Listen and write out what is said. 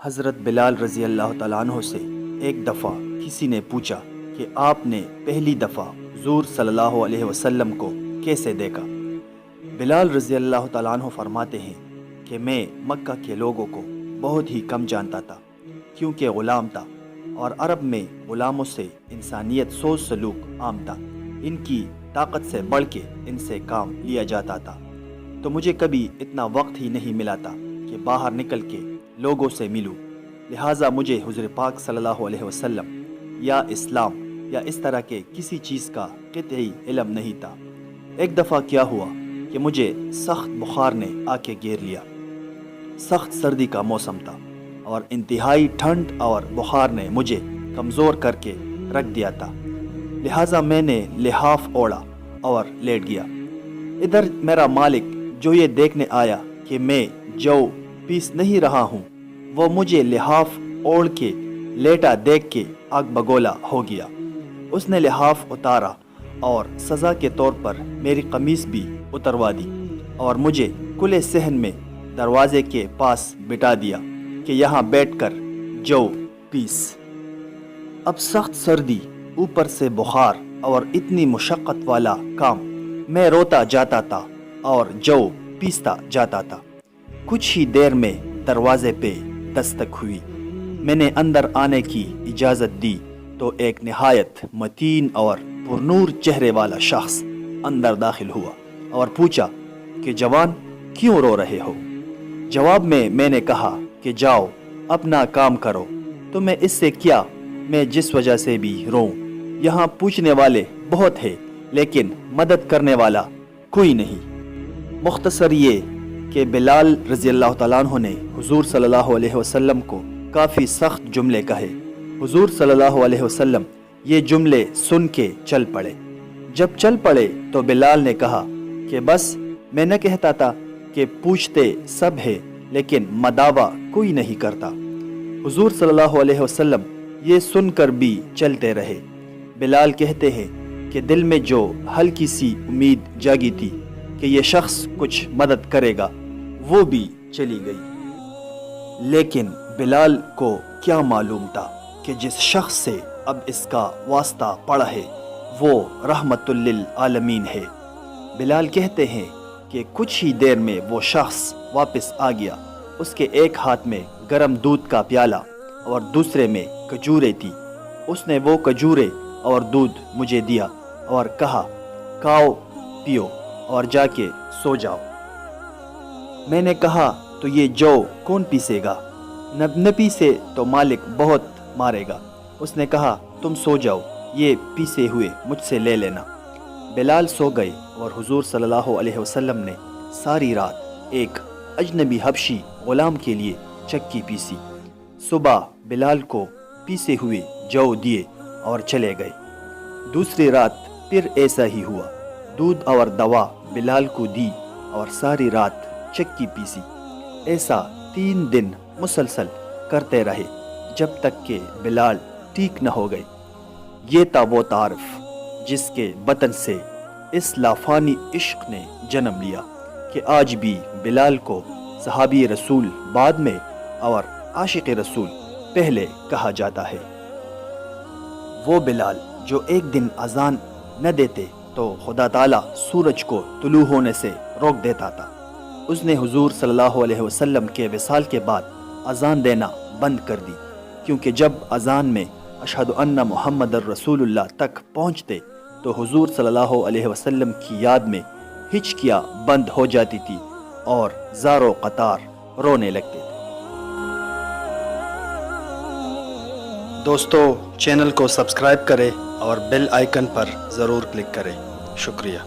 حضرت بلال رضی اللہ تعالیٰ عنہ سے ایک دفعہ کسی نے پوچھا کہ آپ نے پہلی دفعہ حضور صلی اللہ علیہ وسلم کو کیسے دیکھا؟ بلال رضی اللہ تعالیٰ عنہ فرماتے ہیں کہ میں مکہ کے لوگوں کو بہت ہی کم جانتا تھا، کیونکہ غلام تھا اور عرب میں غلاموں سے انسانیت سوچ سلوک عام تھا۔ ان کی طاقت سے بڑھ کے ان سے کام لیا جاتا تھا، تو مجھے کبھی اتنا وقت ہی نہیں ملا تھا کہ باہر نکل کے لوگوں سے ملوں، لہٰذا مجھے حضور پاک صلی اللہ علیہ وسلم یا اسلام یا اس طرح کے کسی چیز کا قطعی علم نہیں تھا۔ ایک دفعہ کیا ہوا کہ مجھے سخت بخار نے آ کے گھیر لیا۔ سخت سردی کا موسم تھا اور انتہائی ٹھنڈ اور بخار نے مجھے کمزور کر کے رکھ دیا تھا، لہٰذا میں نے لحاف اوڑھا اور لیٹ گیا۔ ادھر میرا مالک جو یہ دیکھنے آیا کہ میں جو پیس نہیں رہا ہوں، وہ مجھے لحاف اوڑھ کے لیٹا دیکھ کے آگ بگولا ہو گیا۔ اس نے لحاف اتارا اور سزا کے طور پر میری قمیص بھی اتروا دی اور مجھے کھلے صحن میں دروازے کے پاس بٹھا دیا کہ یہاں بیٹھ کر جو پیس۔ اب سخت سردی، اوپر سے بخار اور اتنی مشقت والا کام، میں روتا جاتا تھا اور جو پیستا جاتا تھا۔ کچھ ہی دیر میں دروازے پہ دستک ہوئی۔ میں نے اندر آنے کی اجازت دی تو ایک نہایت متین اور پرنور چہرے والا شخص اندر داخل ہوا اور پوچھا کہ جوان، کیوں رو رہے ہو؟ جواب میں نے کہا کہ جاؤ اپنا کام کرو، تو میں اس سے کیا، میں جس وجہ سے بھی روں۔ یہاں پوچھنے والے بہت ہیں لیکن مدد کرنے والا کوئی نہیں۔ مختصر یہ کہ بلال رضی اللہ تعالیٰ عنہ نے حضور صلی اللہ علیہ وسلم کو کافی سخت جملے کہے۔ حضور صلی اللہ علیہ وسلم یہ جملے سن کے چل پڑے۔ جب چل پڑے تو بلال نے کہا کہ بس، میں نہ کہتا تھا کہ پوچھتے سب ہے لیکن مداوا کوئی نہیں کرتا۔ حضور صلی اللہ علیہ وسلم یہ سن کر بھی چلتے رہے۔ بلال کہتے ہیں کہ دل میں جو ہلکی سی امید جاگی تھی کہ یہ شخص کچھ مدد کرے گا، وہ بھی چلی گئی۔ لیکن بلال کو کیا معلوم تھا کہ جس شخص سے اب اس کا واسطہ پڑا ہے وہ رحمت للعالمین ہے۔ بلال کہتے ہیں کہ کچھ ہی دیر میں وہ شخص واپس آ گیا۔ اس کے ایک ہاتھ میں گرم دودھ کا پیالہ اور دوسرے میں کھجوریں تھی۔ اس نے وہ کھجوریں اور دودھ مجھے دیا اور کہا، کھاؤ پیو اور جا کے سو جاؤ۔ میں نے کہا، تو یہ جو کون پیسے گا؟ نہ پیسے تو مالک بہت مارے گا۔ اس نے کہا، تم سو جاؤ، یہ پیسے ہوئے مجھ سے لے لینا۔ بلال سو گئے اور حضور صلی اللہ علیہ وسلم نے ساری رات ایک اجنبی حبشی غلام کے لیے چکی پیسی۔ صبح بلال کو پیسے ہوئے جو دیے اور چلے گئے۔ دوسری رات پھر ایسا ہی ہوا، دودھ اور دوا بلال کو دی اور ساری رات چکی پیسی۔ ایسا 3 دن مسلسل کرتے رہے جب تک کہ بلال ٹھیک نہ ہو گئے۔ یہ تھا وہ تعارف جس کے بطن سے اس لافانی عشق نے جنم لیا کہ آج بھی بلال کو صحابی رسول بعد میں اور عاشق رسول پہلے کہا جاتا ہے۔ وہ بلال جو ایک دن اذان نہ دیتے تو خدا تعالیٰ سورج کو طلوع ہونے سے روک دیتا تھا۔ اس نے حضور صلی اللہ علیہ وسلم کے وصال کے بعد اذان دینا بند کر دی، کیونکہ جب اذان میں اشہد ان محمد الرسول اللہ تک پہنچتے تو حضور صلی اللہ علیہ وسلم کی یاد میں ہچکیاں بند ہو جاتی تھی اور زاروں قطار رونے لگتے تھے۔ دوستو، چینل کو سبسکرائب کریں اور بیل آئیکن پر ضرور کلک کریں۔ شکریہ۔